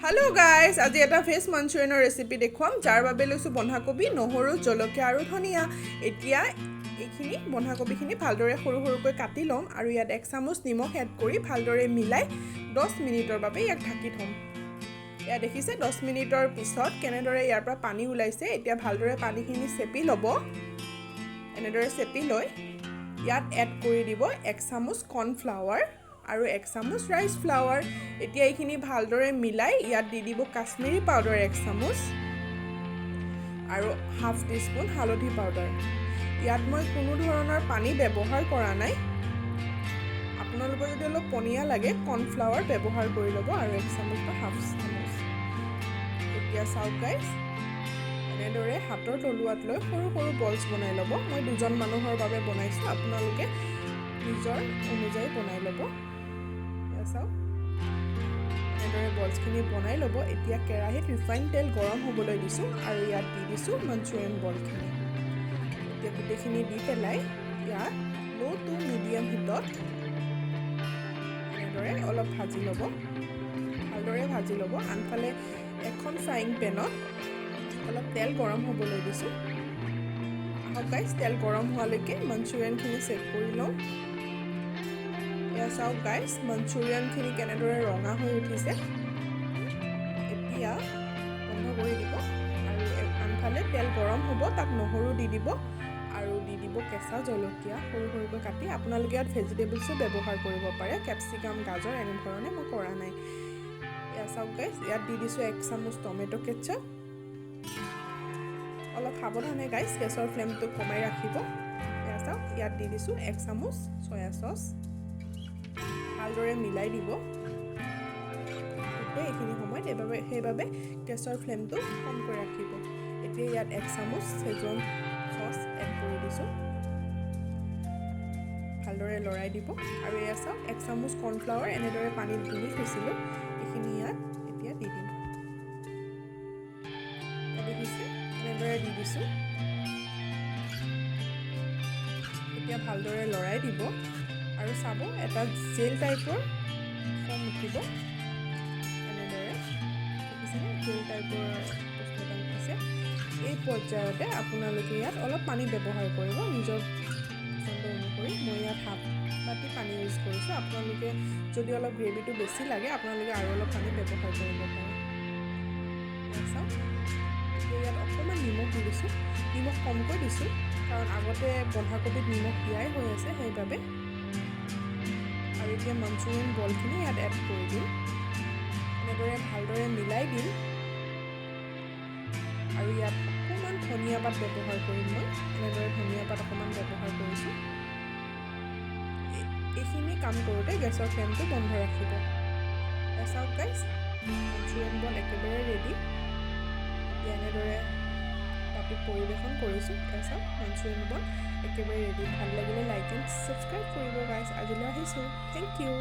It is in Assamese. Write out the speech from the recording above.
Hello guys, আজি এটা ভেজ মাঞ্চুৰিয়ানৰ ৰেচিপি দেখুৱাম যাৰ বাবে লৈছো বন্ধাকবি, নহৰু, জলকীয়া আৰু ধনিয়া। এতিয়া এইখিনি বন্ধাকবিখিনি ভালদৰে সৰু সৰুকৈ কাটি লম আৰু ইয়াত 1 চামুচ নিমখ এড কৰি ভালদৰে মিলাই 10 মিনিটৰ বাবে ইয়াক ঢাকি থম। ইয়া দেখিছে 10 মিনিটৰ পিছত কেনেদৰে ইয়াৰ পৰা পানী ওলাইছে। এতিয়া ভালদৰে পানীখিনি চেপি ল'ব। এনেদৰে চেপি লৈ ইয়াত এড কৰি দিব 1 চামুচ কৰ্ণফ্লাৱাৰ আৰু 1 চামুচ ৰাইচ ফ্লাৱাৰ। এতিয়া এইখিনি ভালদৰে মিলাই ইয়াত দি দিব কাশ্মীৰী পাউডাৰ 1 চামুচ আৰু হাফ টিস্পুন হালধি পাউডাৰ। ইয়াত মই কোনো ধৰণৰ পানী ব্যৱহাৰ কৰা নাই। আপোনালোকৰ যদি অলপ পনীয়া লাগে কৰ্ণফ্লাৱাৰ ব্যৱহাৰ কৰি ল'ব আৰু 1 চামুচ বা হাফ চামুচ। এতিয়া চাওক গাইজ, এনেদৰে হাতৰ তলুৱাত লৈ সৰু সৰু বলছ বনাই ল'ব। মই 2জন মানুহৰ বাবে বনাইছোঁ, আপোনালোকে নিজৰ অনুযায়ী বনাই ল'ব। চাওক এনেদৰে বলছখিনি বনাই ল'ব। এতিয়া কেৰাহীত ৰিফাইন তেল গৰম হ'বলৈ দিছোঁ আৰু ইয়াত দি দিছোঁ মাঞ্চুৰিয়ান বলখিনি। এতিয়া গোটেইখিনি দি পেলাই ইয়াত লো টু মিডিয়াম হিটত এনেদৰে অলপ ভাজি ল'ব, ভালদৰে ভাজি ল'ব। আনফালে এখন ফ্ৰাইং পেনত অলপ তেল গৰম হ'বলৈ দিছোঁ। আহক গাইজ, তেল গৰম হোৱালৈকে মাঞ্চুৰিয়ানখিনি চেক কৰি লওঁ। এয়া চাওক গাইজ, মাঞ্চুৰিয়ানখিনি কেনেদৰে ৰঙা হৈ উঠিছে। এতিয়া বন্ধ কৰি দিব আৰু আনফালে তেল গৰম হ'ব, তাত নহৰু দি দিব আৰু দি দিব কেঁচা জলকীয়া সৰু সৰুকৈ কাটি। আপোনালোকে ইয়াত ভেজিটেবলছো ব্যৱহাৰ কৰিব পাৰে, কেপচিকাম, গাজৰ এনেধৰণে মই কৰা নাই। এয়া চাওক গাইজ, ইয়াত দি দিছোঁ 1 চামুচ টমেটো কেটচাপ। অলপ সাৱধানে গাইজ, গেছৰ ফ্লেমটো কমাই ৰাখিব। এয়া চাওক, ইয়াত দি দিছোঁ 1 চামুচ চয়া চচ। ভালদৰে মিলাই দিব গোটেই এইখিনি সময়ত, সেইবাবে গেছৰ ফ্লেমটো কমকৈ ৰাখিব। এতিয়া ইয়াত 1 চামুচ চেজৱান চচ এড কৰি দিছোঁ। ভালদৰে লৰাই দিব আৰু এয়া চাওক 1 চামুচ কৰ্ণফ্লাৱাৰ এনেদৰে পানীত গুলি থৈছিলোঁ, এইখিনি ইয়াত এতিয়া দি দিম। দেখিছে এনেদৰে দি দিছোঁ। এতিয়া ভালদৰে লৰাই দিব আৰু চাব এটা জেল টাইপৰ ফৰ্ম উঠিব। এনেদৰে দেখিছেনে, জেল টাইপৰ বস্তু এটা উঠিছে। এই পৰ্যায়তে আপোনালোকে ইয়াত অলপ পানী ব্যৱহাৰ কৰিব নিজৰ পচন্দ অনুসৰি। মই ইয়াত হাফ বাটি পানী ইউজ কৰিছোঁ। আপোনালোকে যদি অলপ গ্ৰেভিটো বেছি লাগে আপোনালোকে আৰু অলপ পানী ব্যৱহাৰ কৰিব পাৰে। চাওক, ইয়াত অকণমান নিমখ দি দিছোঁ। নিমখ কমকৈ দিছোঁ কাৰণ আগতে বন্ধাকবিত নিমখ দিয়াই হৈ আছে, সেইবাবে। আৰু এতিয়া মাঞ্চুৰিয়ান বলখিনি ইয়াত এড কৰি দিম। এনেদৰে ভালদৰে মিলাই দিম আৰু ইয়াত অকণমান ধনিয়া পাত ব্যৱহাৰ কৰিম। মই এনেদৰে ধনিয়া পাত অকণমান ব্যৱহাৰ কৰিছোঁ। এইখিনি কাম কৰোঁতে গেছৰ ফ্লেমটো বন্ধ ৰাখিব। চাওক গাইজ, মাঞ্চুৰিয়ান বল একেবাৰে ৰেডি। এতিয়া এনেদৰে পাতিত পৰিৱেশন কৰিছোঁ। চাওক মাঞ্চুৰিয়ান বল একেবাৰে ৰেডি। ভাল লাগিলে লাইক এণ্ড ছাবস্ক্ৰাইব কৰিব গাইজ। আজিলৈ আহিছোঁ, থেংক ইউ।